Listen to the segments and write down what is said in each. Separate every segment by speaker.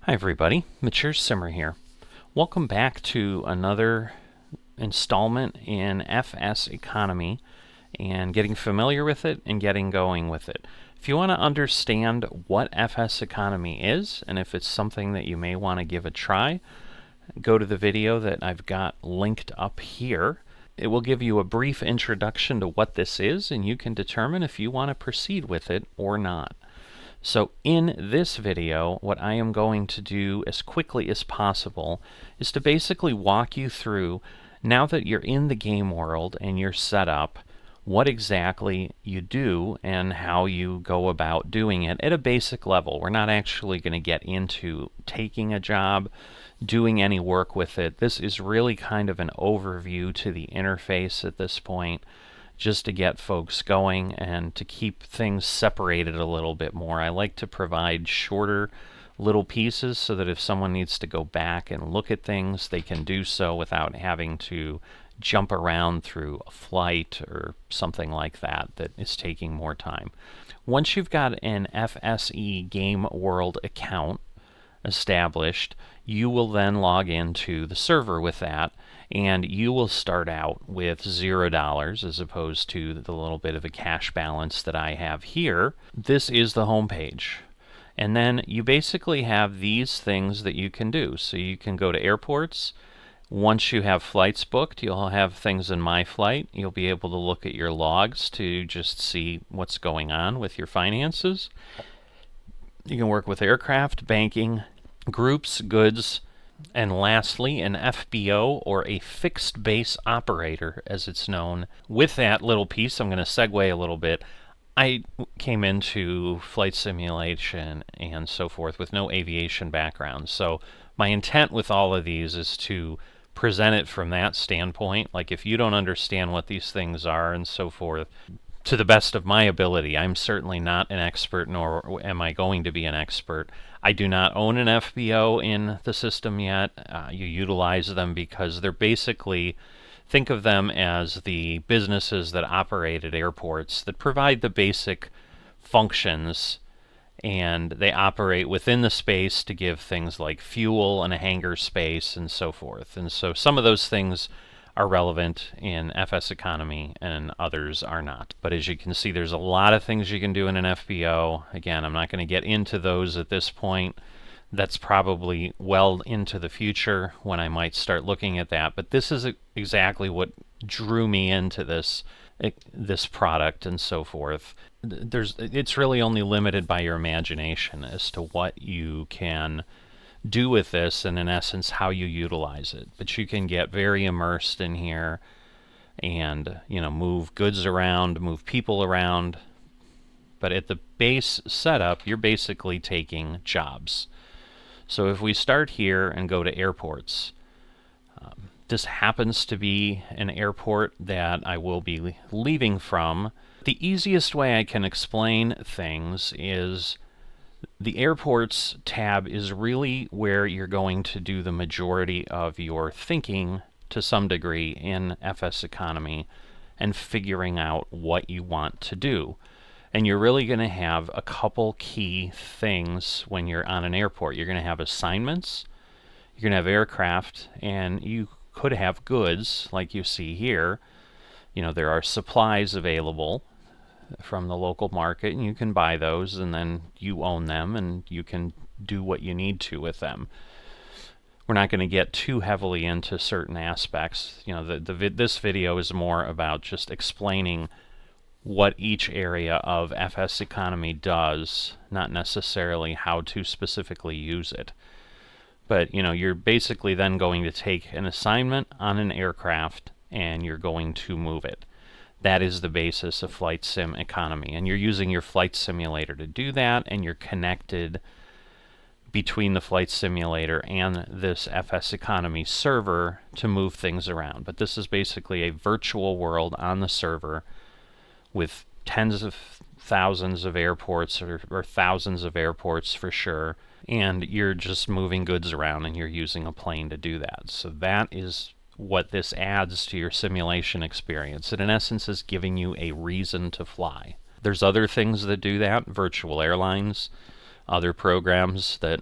Speaker 1: Hi everybody, Mature Simmer here. Welcome back to another installment in Fseconomy and getting familiar with it and getting going with it. If you want to understand what Fseconomy is and if it's something that you may want to give a try, go to the video that I've got linked up here. It will give you a brief introduction to what this is, and you can determine if you want to proceed with it or not. So in this video, what I am going to do as quickly as possible is to basically walk you through, now that you're in the game world and you're set up, what exactly you do and how you go about doing it at a basic level. We're not actually going to get into taking a job, doing any work with it. This is really kind of an overview to the interface at this point, just to get folks going and to keep things separated a little bit more. I like to provide shorter little pieces so that if someone needs to go back and look at things, they can do so without having to jump around through a flight or something like that that is taking more time. Once you've got an FSE Game World account established, you will then log into the server with that, and you will start out with $0 as opposed to the little bit of a cash balance that I have here. This is the home page. And then you basically have these things that you can do. So you can go to airports. Once you have flights booked, you'll have things in My Flight. You'll be able to look at your logs to just see what's going on with your finances. You can work with aircraft, banking, groups, goods, and lastly, an FBO, or a fixed base operator, as it's known. With that little piece, I'm going to segue a little bit. I came into flight simulation and so forth with no aviation background, so my intent with all of these is to present it from that standpoint. Like, if you don't understand what these things are and so forth, to the best of my ability, I'm certainly not an expert, nor am I going to be an expert. I do not own an FBO in the system yet. You utilize them because they're basically, think of them as the businesses that operate at airports that provide the basic functions, and they operate within the space to give things like fuel and a hangar space and so forth. And so some of those things are relevant in Fseconomy and others are not. But as you can see, there's a lot of things you can do in an FBO. Again, I'm not going to get into those at this point. That's probably well into the future when I might start looking at that. But this is exactly what drew me into this product and so forth. It's really only limited by your imagination as to what you can do with this, and in essence how you utilize it. But you can get very immersed in here and, move goods around, move people around. But at the base setup, you're basically taking jobs. So if we start here and go to airports, this happens to be an airport that I will be leaving from. The easiest way I can explain things is the airports tab is really where you're going to do the majority of your thinking to some degree in Fseconomy and figuring out what you want to do. And you're really going to have a couple key things when you're on an airport. You're going to have assignments, you're going to have aircraft, and you could have goods like you see here. There are supplies available from the local market, and you can buy those, and then you own them and you can do what you need to with them. We're not going to get too heavily into certain aspects. This video is more about just explaining what each area of Fseconomy does, not necessarily how to specifically use it. But you're basically then going to take an assignment on an aircraft and you're going to move it. That is the basis of Flight Sim Economy, and you're using your flight simulator to do that, and you're connected between the flight simulator and this Fseconomy server to move things around. But this is basically a virtual world on the server with tens of thousands of airports, or thousands of airports for sure, and you're just moving goods around and you're using a plane to do that. So that is what this adds to your simulation experience. It in essence is giving you a reason to fly. There's other things that do that, virtual airlines, other programs that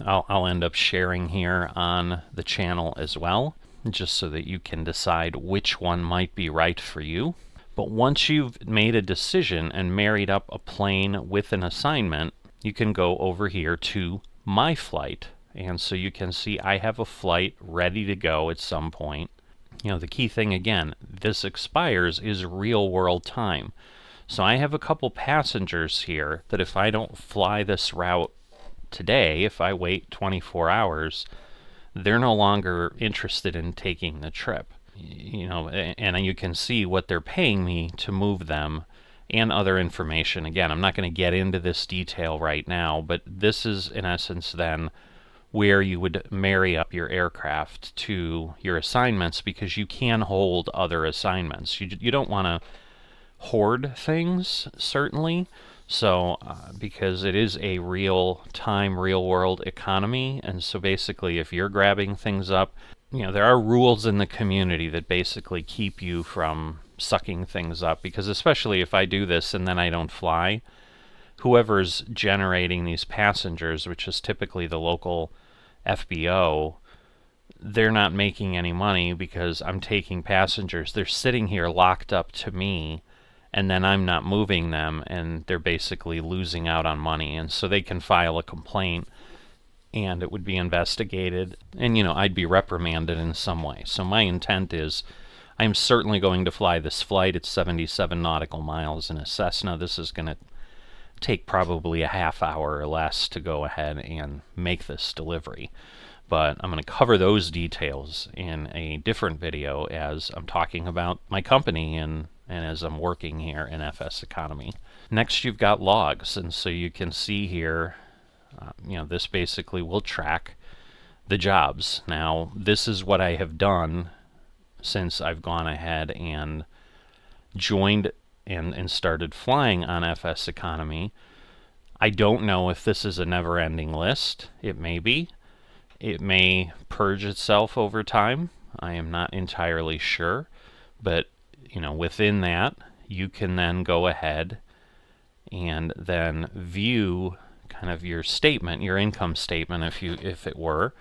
Speaker 1: I'll end up sharing here on the channel as well, just so that you can decide which one might be right for you. But once you've made a decision and married up a plane with an assignment, you can go over here to My Flight. And so you can see I have a flight ready to go at some point. You know, the key thing again, this expires is real world time. So I have a couple passengers here that if I don't fly this route today, if I wait 24 hours, they're no longer interested in taking the trip. You know, and you can see what they're paying me to move them and other information. Again, I'm not going to get into this detail right now, but this is in essence then where you would marry up your aircraft to your assignments, because you can hold other assignments. You don't want to hoard things, certainly. So, because it is a real-time, real-world economy, and so basically if you're grabbing things up, you know, there are rules in the community that basically keep you from sucking things up, because especially if I do this and then I don't fly, whoever's generating these passengers, which is typically the local FBO, they're not making any money because I'm taking passengers. They're sitting here locked up to me, and then I'm not moving them, and they're basically losing out on money. And so they can file a complaint, and it would be investigated, and, you know, I'd be reprimanded in some way. So my intent is, I'm certainly going to fly this flight. It's 77 nautical miles in a Cessna. This is going to take probably a half hour or less to go ahead and make this delivery. But I'm going to cover those details in a different video as I'm talking about my company and as I'm working here in Fseconomy. Next, you've got logs, and so you can see here, you know, this basically will track the jobs. Now, this is what I have done since I've gone ahead and joined and started flying on Fseconomy. I don't know if this is a never-ending list. It may be. It may purge itself over time. I am not entirely sure, but you know, within that, you can then go ahead and then view kind of your statement, your income statement, if it were,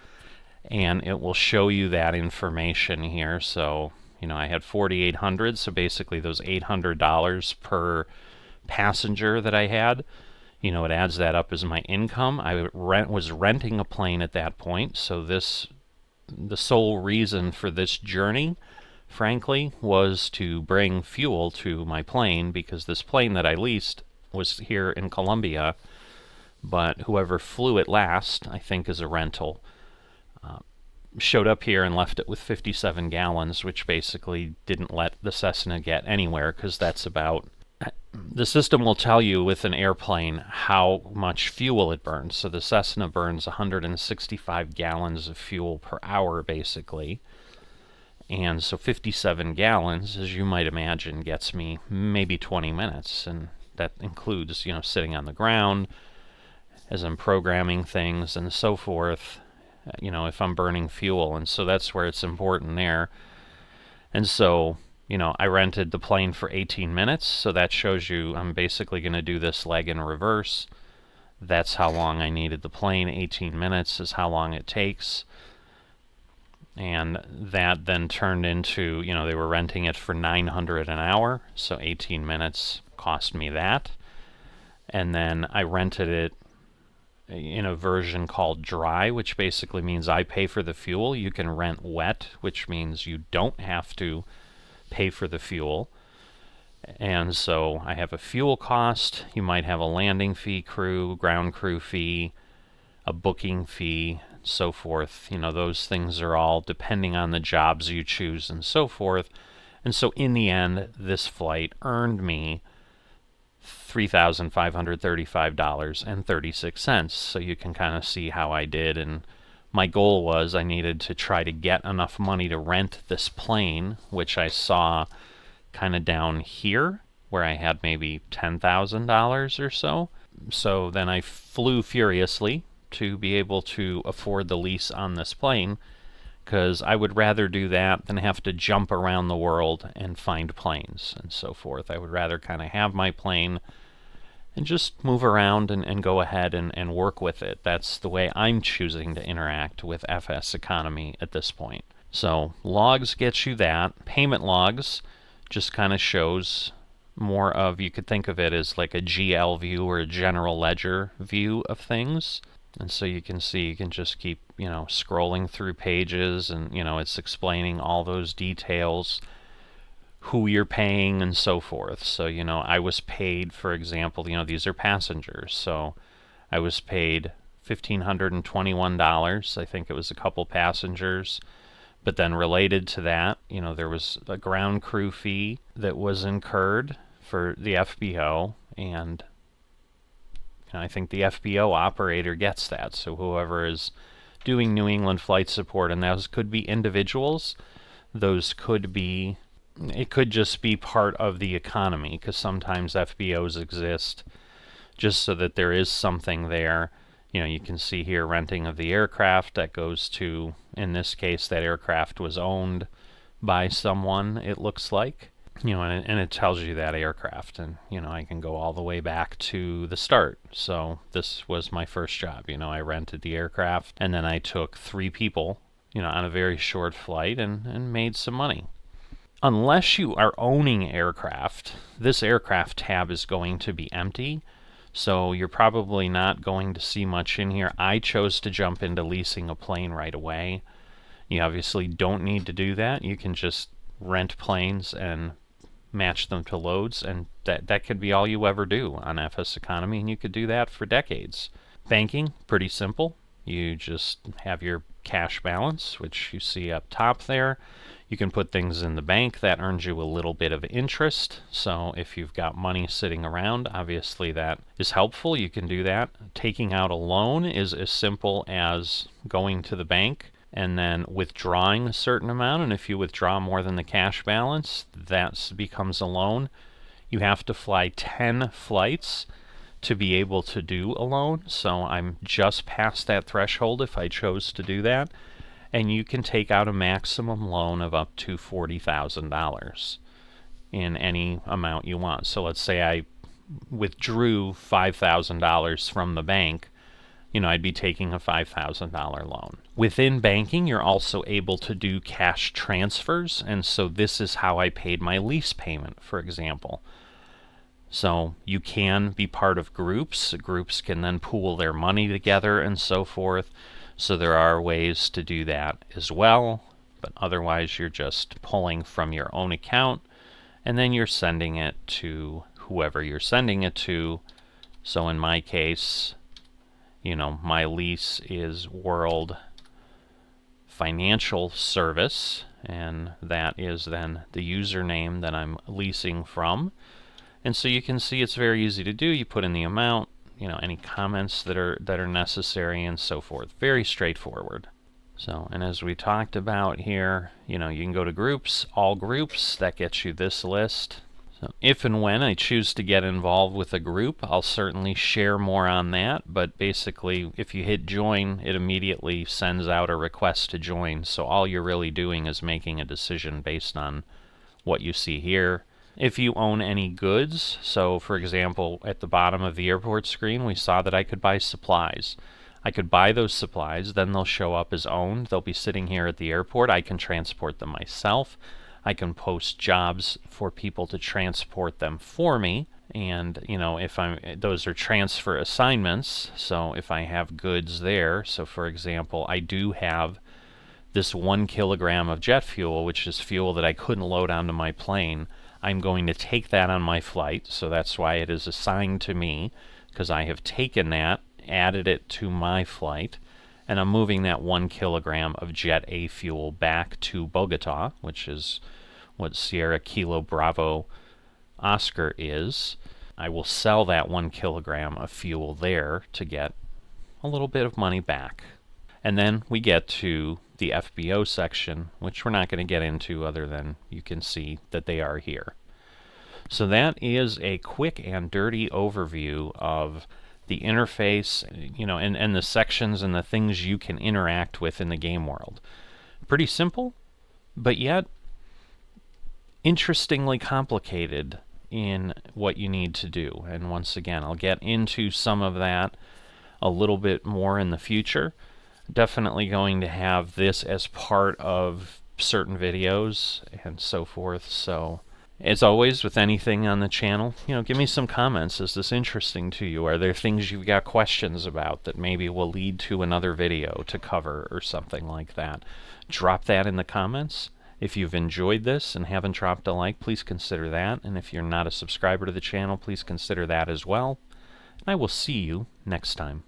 Speaker 1: and it will show you that information here. So, you know, I had 4,800, so basically those $800 per passenger that I had, you know, it adds that up as my income. I was renting a plane at that point, so the sole reason for this journey, frankly, was to bring fuel to my plane, because this plane that I leased was here in Colombia, but whoever flew it last, I think, is a rental, showed up here and left it with 57 gallons, which basically didn't let the Cessna get anywhere, because that's about... The system will tell you with an airplane how much fuel it burns. So the Cessna burns 165 gallons of fuel per hour, basically. And so 57 gallons, as you might imagine, gets me maybe 20 minutes. And that includes, you know, sitting on the ground as I'm programming things and so forth, you know, if I'm burning fuel. And so that's where it's important there. And so, you know, I rented the plane for 18 minutes, so that shows you I'm basically going to do this leg in reverse. That's how long I needed the plane. 18 minutes is how long it takes. And that then turned into, you know, they were renting it for $900 an hour, so 18 minutes cost me that. And then I rented it in a version called dry, which basically means I pay for the fuel. You can rent wet, which means you don't have to pay for the fuel. And so I have a fuel cost. You might have a landing fee, ground crew fee, a booking fee, so forth. You know, those things are all depending on the jobs you choose and so forth. And so in the end, this flight earned me $3,535.36. So you can kind of see how I did. And my goal was I needed to try to get enough money to rent this plane, which I saw kind of down here, where I had maybe $10,000 or so. So then I flew furiously to be able to afford the lease on this plane, because I would rather do that than have to jump around the world and find planes and so forth. I would rather kind of have my plane and just move around and go ahead and work with it. That's the way I'm choosing to interact with Fseconomy at this point. So logs gets you that. Payment logs just kind of shows more of, you could think of it as like a GL view or a general ledger view of things. And so you can see, you can just keep, scrolling through pages, and, it's explaining all those details, who you're paying and so forth. So, I was paid, for example, these are passengers. So I was paid $1,521. I think it was a couple passengers. But then related to that, there was a ground crew fee that was incurred for the FBO, and I think the FBO operator gets that. So whoever is doing New England flight support, and those could be individuals, those could be, it could just be part of the economy, because sometimes FBOs exist just so that there is something there. You can see here renting of the aircraft that goes to, in this case, that aircraft was owned by someone, it looks like. And it tells you that aircraft, and I can go all the way back to the start. So this was my first job. I rented the aircraft, and then I took 3 people, on a very short flight, and made some money. Unless you are owning aircraft, this aircraft tab is going to be empty. So you're probably not going to see much in here. I chose to jump into leasing a plane right away. You obviously don't need to do that. You can just rent planes and match them to loads, and that could be all you ever do on Fseconomy, and you could do that for decades. Banking, pretty simple. You just have your cash balance, which you see up top there. You can put things in the bank. That earns you a little bit of interest. So if you've got money sitting around, obviously that is helpful. You can do that. Taking out a loan is as simple as going to the bank and then withdrawing a certain amount. And if you withdraw more than the cash balance, that becomes a loan. You have to fly 10 flights to be able to do a loan. So I'm just past that threshold if I chose to do that. And you can take out a maximum loan of up to $40,000 in any amount you want. So let's say I withdrew $5,000 from the bank, I'd be taking a $5,000 loan. Within banking, you're also able to do cash transfers, and so this is how I paid my lease payment, for example. So you can be part of groups. Groups can then pool their money together and so forth. So there are ways to do that as well, but otherwise you're just pulling from your own account, and then you're sending it to whoever you're sending it to. So in my case, my lease is World Financial Service, and that is then the username that I'm leasing from. And so you can see it's very easy to do. You put in the amount, any comments that are necessary and so forth. Very straightforward. So, and as we talked about here, you can go to groups, all groups, that gets you this list. So if and when I choose to get involved with a group, I'll certainly share more on that, but basically if you hit join, it immediately sends out a request to join. So all you're really doing is making a decision based on what you see here. If you own any goods, so for example, at the bottom of the airport screen, we saw that I could buy supplies. I could buy those supplies, then they'll show up as owned. They'll be sitting here at the airport. I can transport them myself. I can post jobs for people to transport them for me. And, if those are transfer assignments, so if I have goods there, so for example, I do have this 1 kilogram of jet fuel, which is fuel that I couldn't load onto my plane. I'm going to take that on my flight, so that's why it is assigned to me, because I have taken that, added it to my flight, and I'm moving that 1 kilogram of Jet A fuel back to Bogota, which is what Sierra Kilo Bravo Oscar is. I will sell that 1 kilogram of fuel there to get a little bit of money back. And then we get to the FBO section, which we're not going to get into other than you can see that they are here. So that is a quick and dirty overview of the interface, and the sections and the things you can interact with in the game world. Pretty simple, but yet interestingly complicated in what you need to do. And once again, I'll get into some of that a little bit more in the future. Definitely going to have this as part of certain videos and so forth. So as always with anything on the channel, give me some comments. Is this interesting to you? Are there things you've got questions about that maybe will lead to another video to cover or something like that? Drop that in the comments. If you've enjoyed this and haven't dropped a like, please consider that. And if you're not a subscriber to the channel, please consider that as well. And I will see you next time.